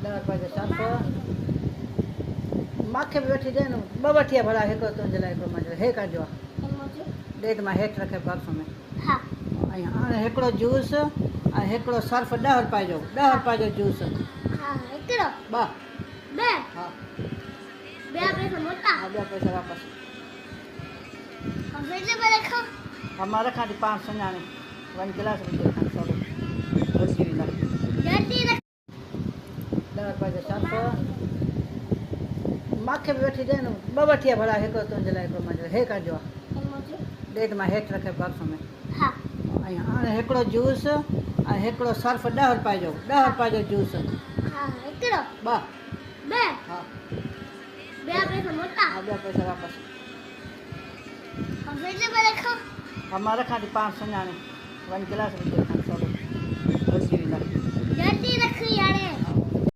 ॾह रुपया सर्फ मूंखे बि वठी ॾे न ॿ वठी आहे भला हिकिड़ो तुंहिंजे लाइ हिकिड़ो मुंहिंजे लाइ हे कजो आहे ॾे त मां हेठि रखे पर्स में ऐं हाणे हिकिड़ो जूस ऐं हिकिड़ो सर्फ 10 रुपए जो 10 रुपए जो जूस ॿ हा ॿिया पैसा वापसि हा मां रखां थी पाण सुञाणे वञी गिलास में रखां सभु भुलिजी वेंदा 10 रुपए जो सर्फ मूंखे बि वठी ॾे न ॿ वठी आहे भला हिकिड़ो तुंहिंजे लाइ हिकिड़ो मुंहिंजे लाइ हे कजो आहे ॾे त मां हेठि रखे पर्स में ऐं हाणे हिकिड़ो जूस ऐं हिकिड़ो सर्फ 10 रुपए जो 10 रुपए जो जूस ॿ हा ॿिया पैसा वापसि हा मां रखां थी पाण सुञाणे वञी गिलास में रखां सभु भुलिजी वेंदा